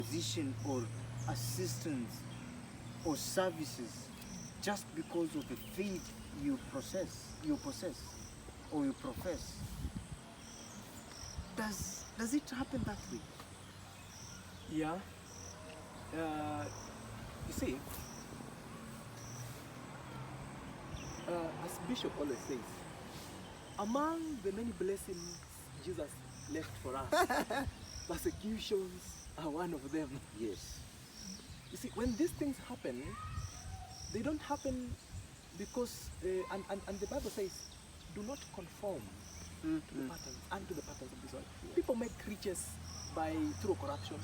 position or assistance or services just because of the faith you possess, or you profess. Does it happen that way? Yeah. You see, as Bishop always says, among the many blessings Jesus left for us, persecutions are one of them. Yes. You see, when these things happen, they don't happen because, and the Bible says, do not conform to the patterns and to the patterns of this world. People make riches through corruption.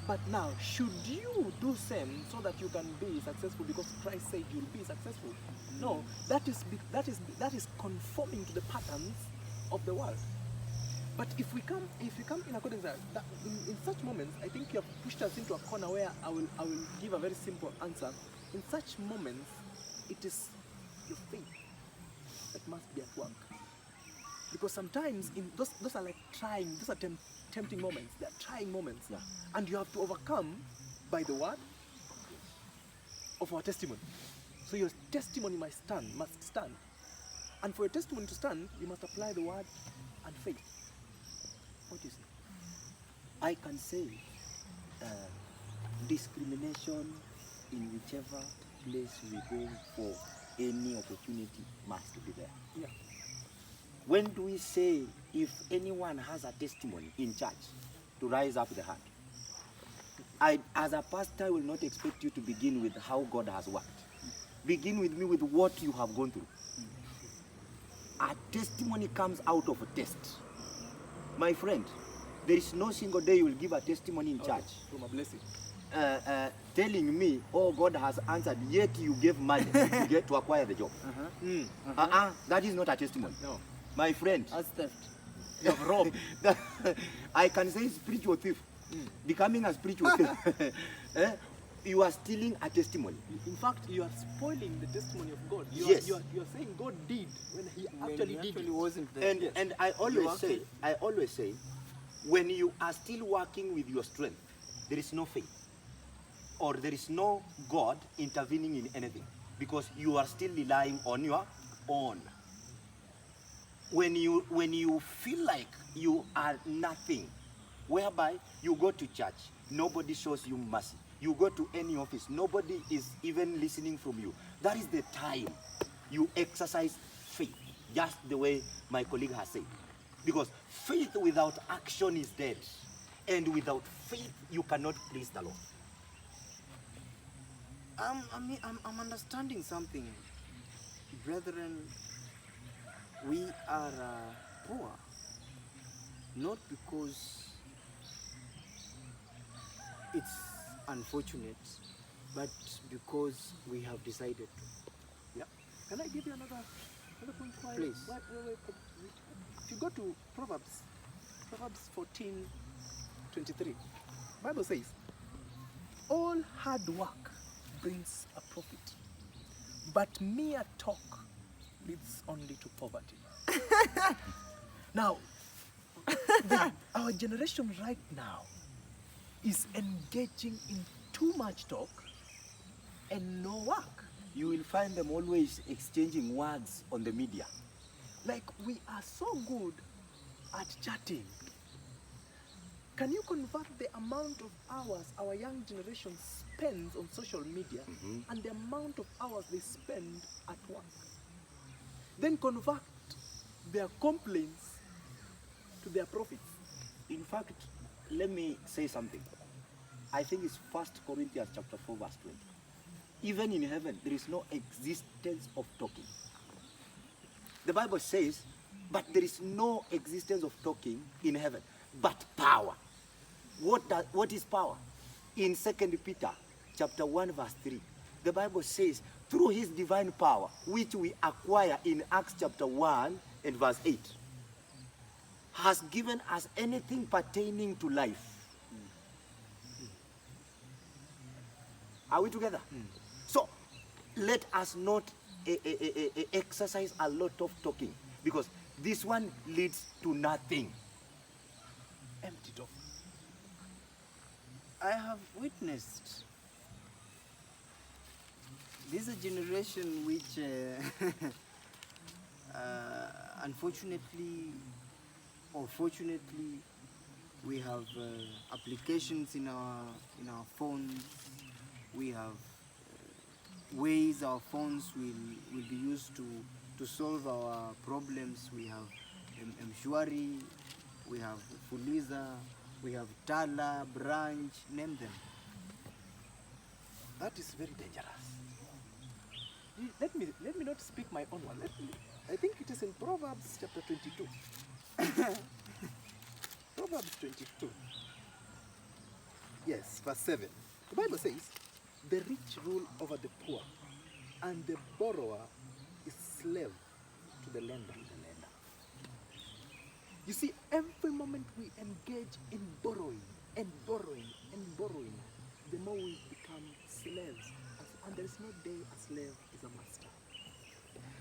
But now, should you do same so that you can be successful because Christ said you'll be successful? No, that is conforming to the patterns of the world. But if we come in accordance to that, in such moments, I think you have pushed us into a corner where I will give a very simple answer. In such moments, it is your faith that must be at work. Because sometimes in those are like trying, those are tempting moments. They are trying moments. Yeah. And you have to overcome by the word of our testimony. So your testimony must stand. And for your testimony to stand, you must apply the word and faith. What do you say? I can say discrimination in whichever place we go for any opportunity must be there. Yeah. When do we say if anyone has a testimony in church to rise up the hand? I, as a pastor, will not expect you to begin with how God has worked. Begin with me with what you have gone through. A testimony comes out of a test. My friend, there is no single day you will give a testimony in church From a blessing. telling me, oh, God has answered, yet you gave money to acquire the job. That is not a testimony. No. My friend, That's theft. you have robbed. I can say spiritual thief. Becoming a spiritual thief. You are stealing a testimony. In fact, you are spoiling the testimony of God. You Yes. are saying God did when He When actually he did actually it. wasn't there. And I always say, when you are still working with your strength, there is no faith, or there is no God intervening in anything, because you are still relying on your own. When you feel like you are nothing, whereby you go to church, nobody shows you mercy. You go to any office, nobody is even listening from you. That is the time you exercise faith, just the way my colleague has said. Because faith without action is dead. And without faith, you cannot please the Lord. I'm understanding something. Brethren, we are poor, not because it's unfortunate, but because we have decided to. Yeah. Can I give you another point? Please. Wait. If you go to Proverbs 14:23, Bible says, all hard work brings a profit, but mere talk leads only to poverty. Now, our generation right now is engaging in too much talk and no work. You will find them always exchanging words on the media. Like, we are so good at chatting. Can you convert the amount of hours our young generation spends on social media and the amount of hours they spend at work? Then convert their complaints to their profits. In fact, let me say something. I think it's 1 Corinthians chapter 4, verse 20. Even in heaven, there is no existence of talking. The Bible says, but there is no existence of talking in heaven, but power. What is power? In 2 Peter chapter 1, verse 3, the Bible says, through his divine power, which we acquire in Acts chapter 1 and verse 8, has given us anything pertaining to life. Are we together? So, let us not exercise a lot of talking, because this one leads to nothing. Empty talk. I have witnessed. This is a generation which, unfortunately or fortunately, we have applications in our phones. We have ways our phones will be used to solve our problems. We have Mshwari, we have Fuliza, we have Tala, Branch, name them. That is very dangerous. Let me not speak my own one. I think it is in Proverbs chapter 22. Proverbs 22. Yes, verse 7. The Bible says, the rich rule over the poor, and the borrower is slave to the lender. You see, every moment we engage in borrowing and borrowing and borrowing, the more we become slaves. And there is no day a slave is a master.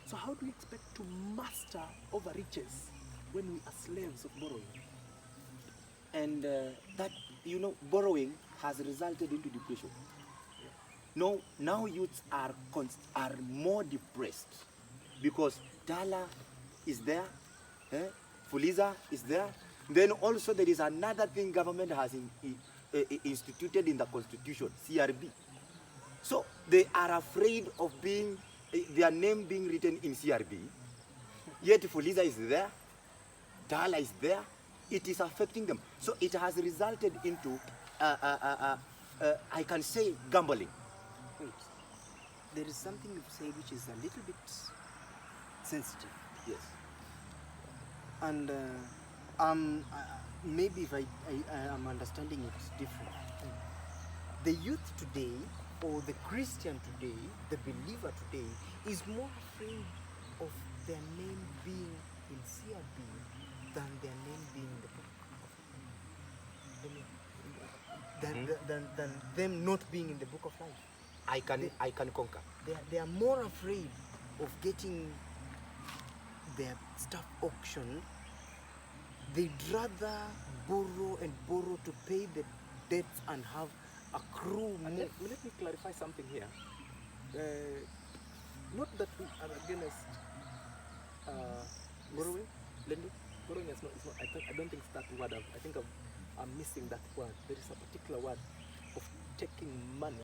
So how do we expect to master over riches when we are slaves of borrowing? And that, borrowing has resulted into depression. No, now youths are more depressed because Tala is there, Fuliza is there. Then also there is another thing government has instituted in the constitution, CRB. So they are afraid of their name being written in CRB. Yet Fuliza is there, Tala is there. It is affecting them. So it has resulted into, I can say, gambling. Wait, there is something you've said which is a little bit sensitive. Yes. And maybe if I am understanding it differently. The youth today, or the Christian today, the believer today, is more afraid of their name being in CRB than their name being in the book. Than them not being in the book of life. I can conquer. They are more afraid of getting their stuff auctioned. They'd rather borrow and borrow to pay the debts and have a crew. And let me clarify something here. Not that we are against borrowing, lending. Borrowing is not. I don't think it's that word. I think I'm missing that word. There is a particular word of taking money